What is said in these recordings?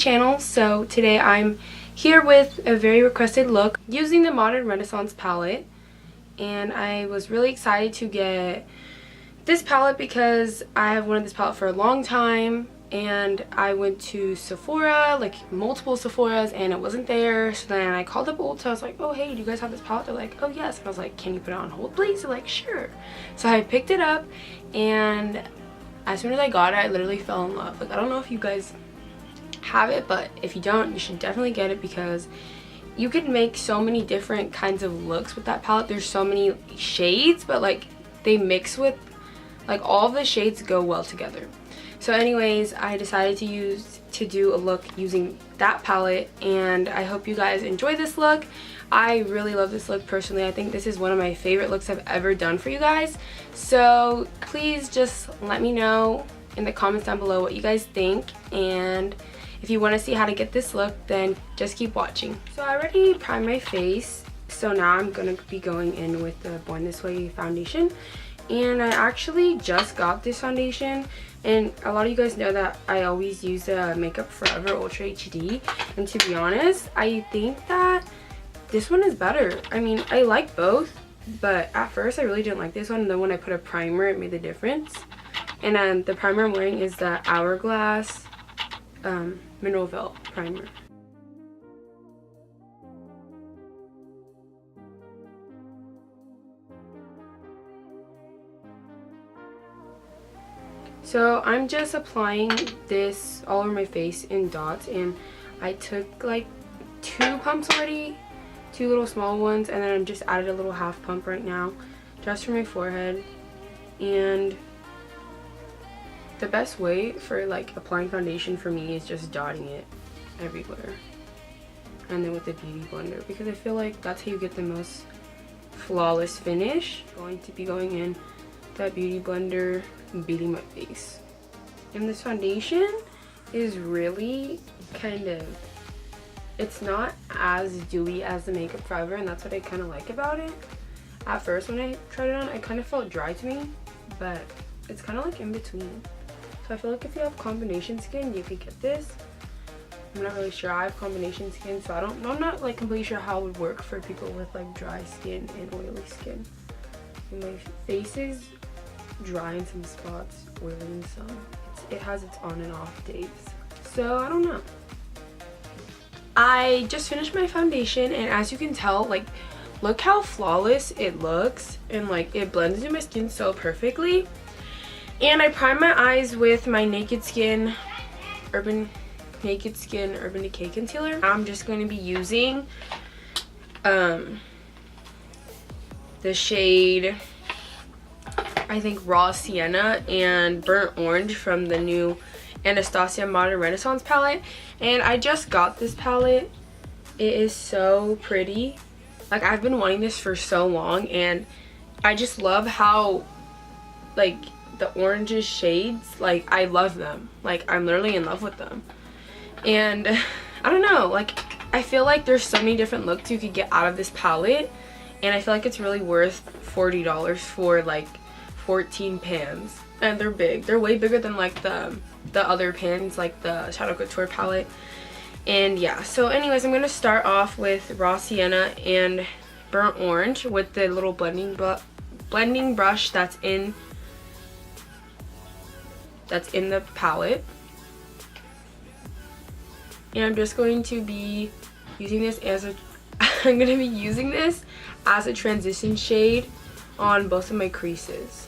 channel. So today I'm here with a very requested look using the Modern Renaissance palette, and I was really excited to get this palette because I have wanted this palette for a long time, and I went to Sephora, like multiple Sephoras, and it wasn't there. So then I called up Ulta. I was like, oh hey, do you guys have this palette? They're like, oh yes. And I was like, can you put it on hold please? They're like, sure. So I picked it up, and as soon as I got it, I literally fell in love. Like, I don't know if you guys have it, but if you don't, you should definitely get it because you can make so many different kinds of looks with that palette. There's so many shades, but like they mix with, like, all of the shades go well together. So anyways, I decided to do a look using that palette, and I hope you guys enjoy this look. I really love this look personally. I think this is one of my favorite looks I've ever done for you guys. So please just let me know in the comments down below what you guys think, and if you want to see how to get this look, then just keep watching. So I already primed my face, so now I'm going to be going in with the Born This Way foundation. And I actually just got this foundation, and a lot of you guys know that I always use the Makeup Forever Ultra HD, and to be honest, I think that this one is better. I mean, I like both, but at first I really didn't like this one, and then when I put a primer it made the difference. And then the primer I'm wearing is the Hourglass Mineral Veil primer. So I'm just applying this all over my face in dots, and I took like 2 pumps already, 2 little small ones, and then I'm just added a little half pump right now just for my forehead. And the best way for like applying foundation for me is just dotting it everywhere, and then with the beauty blender, because I feel like that's how you get the most flawless finish. I'm going to be going in that beauty blender, beating my face. And this foundation is really kind of, it's not as dewy as the Makeup Forever, and that's what I kind of like about it. At first when I tried it on, it kind of felt dry to me, but it's kind of like in between. So I feel like if you have combination skin, you could get this. I'm not really sure. I have combination skin, so I'm not like completely sure how it would work for people with like dry skin and oily skin. And my face is dry in some spots, oily in some. It has its on and off days, so I don't know. I just finished my foundation, and as you can tell, like, look how flawless it looks, and like it blends into my skin so perfectly. And I primed my eyes with my Naked Skin Urban Decay Concealer. I'm just going to be using the shade, I think, Raw Sienna and Burnt Orange from the new Anastasia Modern Renaissance palette. And I just got this palette. It is so pretty. Like, I've been wanting this for so long, and I just love how, like, the oranges shades, like, I love them. Like, I'm literally in love with them. And I don't know, like, I feel like there's so many different looks you could get out of this palette, and I feel like it's really worth $40 for like 14 pans. And they're big. They're way bigger than like the other pans, like the Shadow Couture palette. And yeah, so anyways, I'm going to start off with Raw Sienna and Burnt Orange with the little blending brush that's in the palette. And I'm just going to be using this as a transition shade on both of my creases.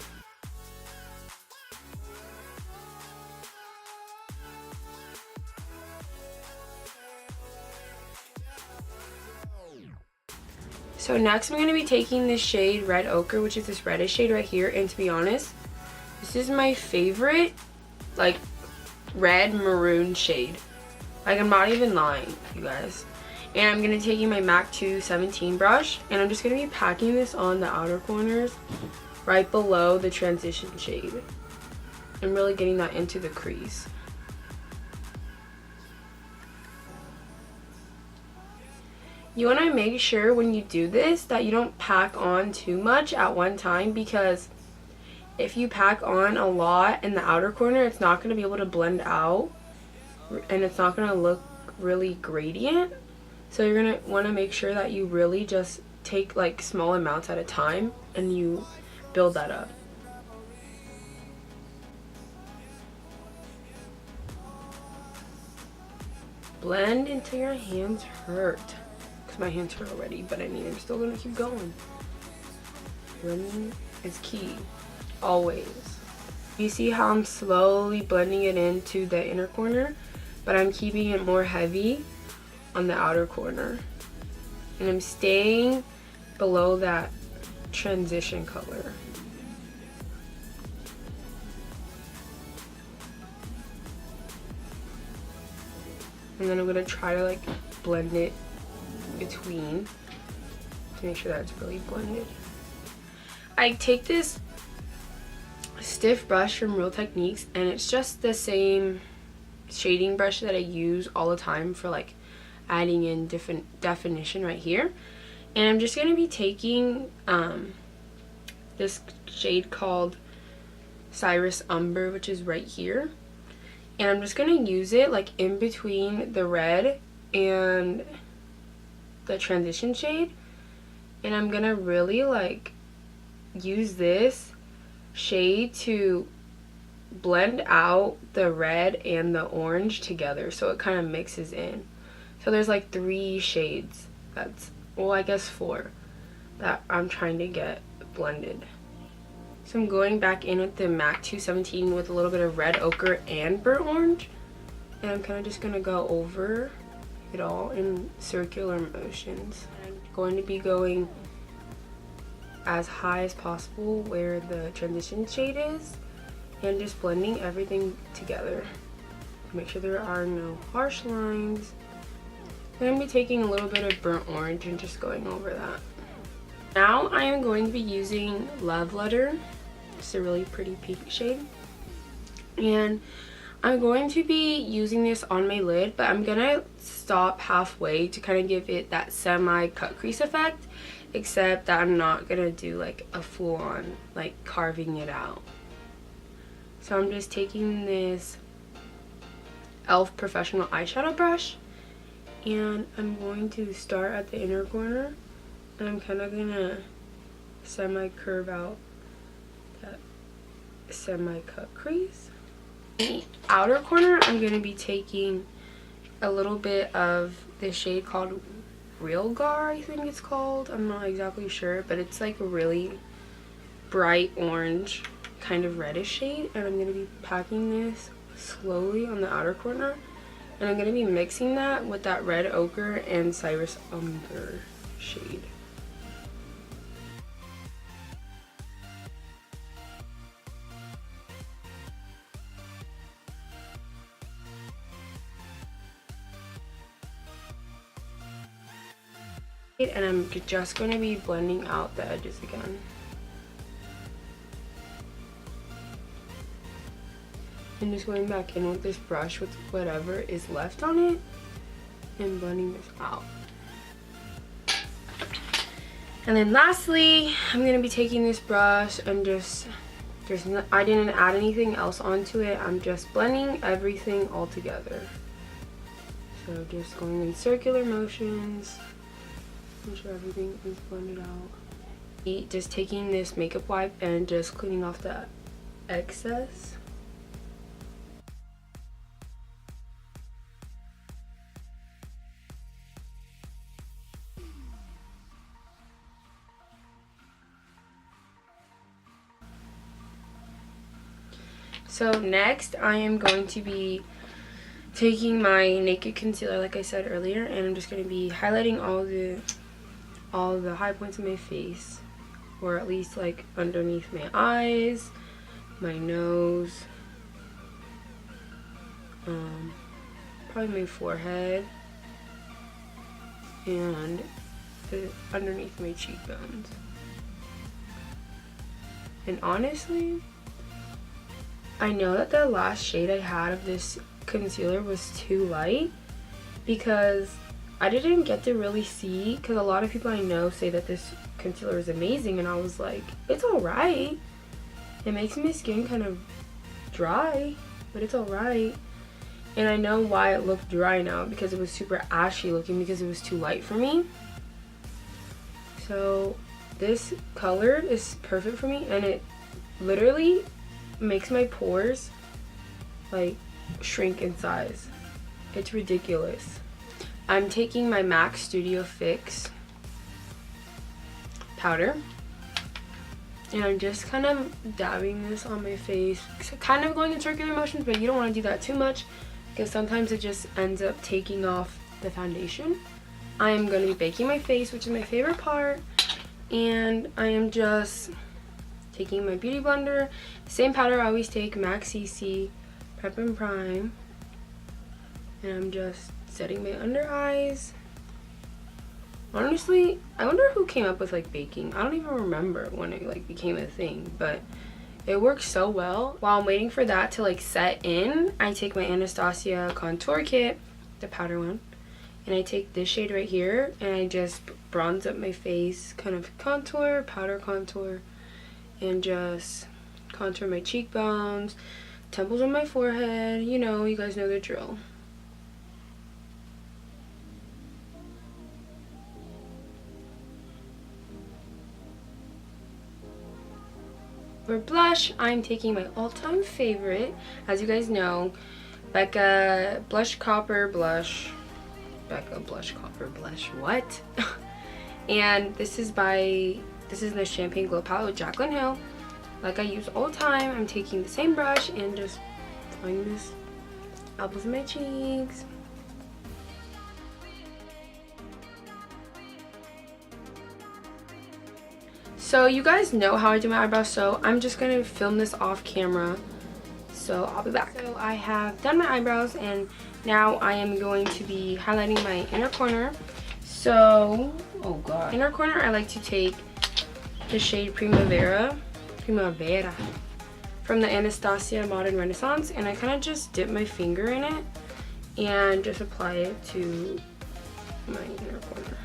So next I'm going to be taking this shade Red Ochre, which is this reddish shade right here, and to be honest, this is my favorite, like, red maroon shade. Like, I'm not even lying, you guys. And I'm going to be taking my MAC 217 brush, and I'm just going to be packing this on the outer corners right below the transition shade. I'm really getting that into the crease. You want to make sure when you do this that you don't pack on too much at one time, because if you pack on a lot in the outer corner, it's not going to be able to blend out and it's not going to look really gradient. So you're going to want to make sure that you really just take like small amounts at a time and you build that up. Blend until your hands hurt. Because my hands hurt already, but I mean, I'm still going to keep going. Blending is key. Always. You see how I'm slowly blending it into the inner corner, but I'm keeping it more heavy on the outer corner. And I'm staying below that transition color. And then I'm going to try to like blend it between to make sure that it's really blended. I take this stiff brush from Real Techniques, and it's just the same shading brush that I use all the time for like adding in different definition right here. And I'm just going to be taking this shade called Cyrus Umber, which is right here. And I'm just going to use it like in between the red and the transition shade. And I'm going to really like use this shade to blend out the red and the orange together so it kind of mixes in. So there's like 3 shades, that's, well, I guess 4 that I'm trying to get blended. So I'm going back in with the MAC 217 with a little bit of red ochre and burnt orange, and I'm kind of just going to go over it all in circular motions. I'm going to be going as high as possible where the transition shade is and just blending everything together. Make sure there are no harsh lines. I'm going to be taking a little bit of burnt orange and just going over that. Now I am going to be using Love Letter. It's a really pretty pink shade. And I'm going to be using this on my lid, but I'm going to stop halfway to kind of give it that semi-cut crease effect, except that I'm not going to do like a full-on like carving it out. So I'm just taking this e.l.f. Professional eyeshadow brush, and I'm going to start at the inner corner, and I'm kind of going to semi-curve out that semi-cut crease. In the outer corner, I'm going to be taking a little bit of this shade called Real Gar, I think it's called. I'm not exactly sure, but it's like a really bright orange kind of reddish shade, and I'm going to be packing this slowly on the outer corner, and I'm going to be mixing that with that red ochre and Cyrus Umber shade. And I'm just going to be blending out the edges again. And just going back in with this brush with whatever is left on it and blending this out. And then lastly, I'm going to be taking this brush and just, I didn't add anything else onto it. I'm just blending everything all together. So just going in circular motions. Make sure everything is blended out. Just taking this makeup wipe and just cleaning off the excess. So next I am going to be taking my Naked Concealer like I said earlier, and I'm just going to be highlighting all the high points of my face, or at least like underneath my eyes, my nose, probably my forehead, and underneath my cheekbones. And honestly, I know that the last shade I had of this concealer was too light because I didn't get to really see, because a lot of people I know say that this concealer is amazing, and I was like, it's alright. It makes my skin kind of dry, but it's alright. And I know why it looked dry now, because it was super ashy looking because it was too light for me. So this color is perfect for me, and it literally makes my pores like shrink in size. It's ridiculous. I'm taking my MAC Studio Fix powder, and I'm just kind of dabbing this on my face, kind of going in circular motions, but you don't want to do that too much because sometimes it just ends up taking off the foundation. I am going to be baking my face, which is my favorite part, and I am just taking my beauty blender, the same powder I always take, MAC CC Prep and Prime, and I'm just setting my under eyes. Honestly, I wonder who came up with like baking. I don't even remember when it like became a thing, but it works so well. While I'm waiting for that to like set in, I take my Anastasia contour kit, the powder one, and I take this shade right here and I just bronze up my face, kind of contour, powder contour, and just contour my cheekbones, temples on my forehead. You know, you guys know the drill. For blush, I'm taking my all-time favorite, as you guys know, Becca Blush Copper Blush. Becca Blush Copper Blush, what? And this is the Champagne Glow Palette with Jaclyn Hill. Like I use all the time, I'm taking the same brush and just applying this apples in my cheeks. So you guys know how I do my eyebrows, so I'm just going to film this off camera. So I'll be back. So I have done my eyebrows, and now I am going to be highlighting my inner corner. So, oh god. Inner corner, I like to take the shade Primavera from the Anastasia Modern Renaissance, and I kind of just dip my finger in it and just apply it to my inner corner.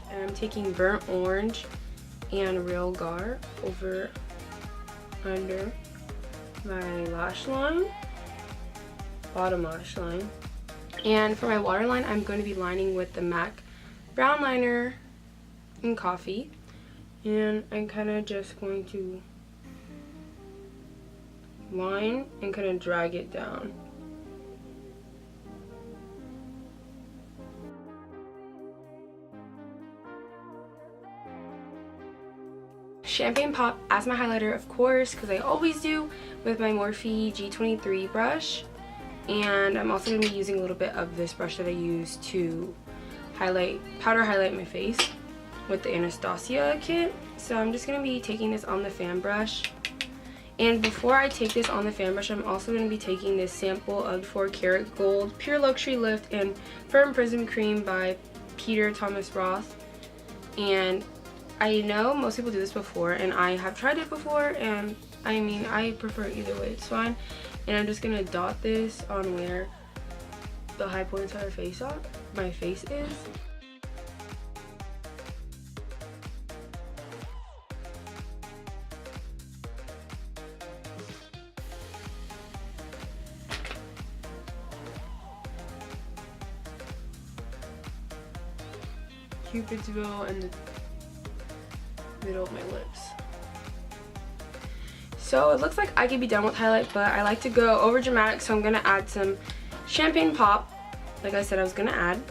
And I'm taking Burnt Orange and Real Gar over under my lash line, bottom lash line. And for my waterline, I'm going to be lining with the MAC Brown Liner in Coffee. And I'm kind of just going to line and kind of drag it down. Champagne Pop as my highlighter, of course, because I always do, with my Morphe G23 brush. And I'm also going to be using a little bit of this brush that I use to powder highlight my face with the Anastasia kit. So I'm just going to be taking this on the fan brush. And before I take this on the fan brush, I'm also going to be taking this sample of 4 Karat Gold Pure Luxury Lift and Firm Prism Cream by Peter Thomas Roth. And I know most people do this before, and I have tried it before, and I mean, I prefer either way, it's fine. And I'm just gonna dot this on where the high points of my face is. Cupid's bow and the middle of my lips. So it looks like I could be done with highlight, but I like to go over dramatic, so I'm gonna add some Champagne Pop, like I said I was gonna add.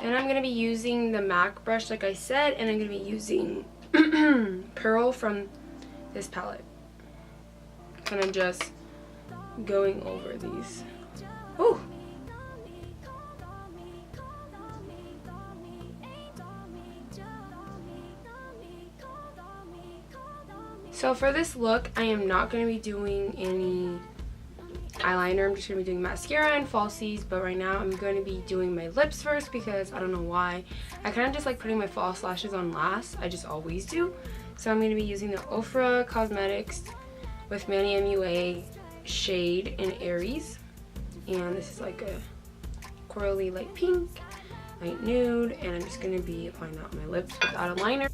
And I'm gonna be using the MAC brush, like I said, and I'm gonna be using Pearl from this palette. Kind of just going over these. Ooh. So for this look, I am not going to be doing any eyeliner. I'm just going to be doing mascara and falsies, but right now I'm going to be doing my lips first because I don't know why. I kind of just like putting my false lashes on last. I just always do. So I'm going to be using the Ofra Cosmetics with Manny MUA shade in Aries. and this is like a corally light pink, light nude, and I'm just going to be applying that on my lips without a liner.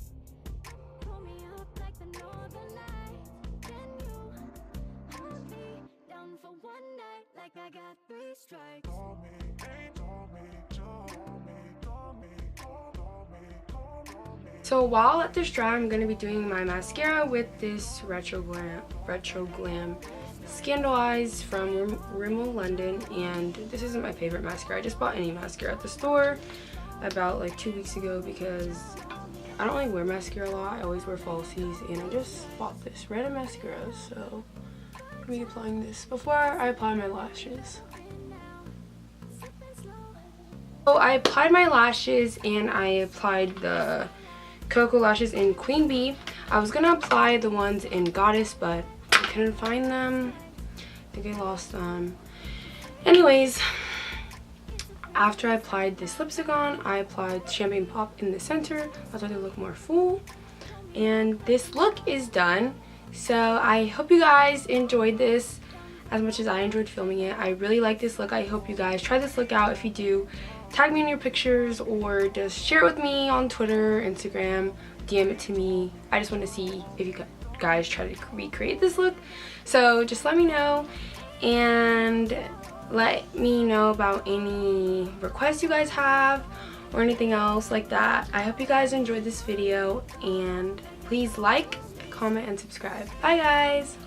So while let this dry, I'm going to be doing my mascara with this Retro Glam Scandal Eyes from Rimmel London, and this isn't my favorite mascara. I just bought any mascara at the store about like 2 weeks ago because I don't really wear mascara a lot. I always wear falsies, and I just bought this random mascara, so I'm going to be applying this before I apply my lashes. So I applied my lashes, and I applied the Cocoa lashes in Queen Bee. I was gonna apply the ones in Goddess, but I couldn't find them. I think I lost them. Anyways, after I applied this lipstick on, I applied Champagne Pop in the center. I thought they look more full. And this look is done. So I hope you guys enjoyed this as much as I enjoyed filming it. I really like this look. I hope you guys try this look out. If you do, tag me in your pictures or just share it with me on Twitter, Instagram, DM it to me. I just want to see if you guys try to recreate this look. So just let me know, and let me know about any requests you guys have or anything else like that. I hope you guys enjoyed this video, and please like, comment, and subscribe. Bye guys!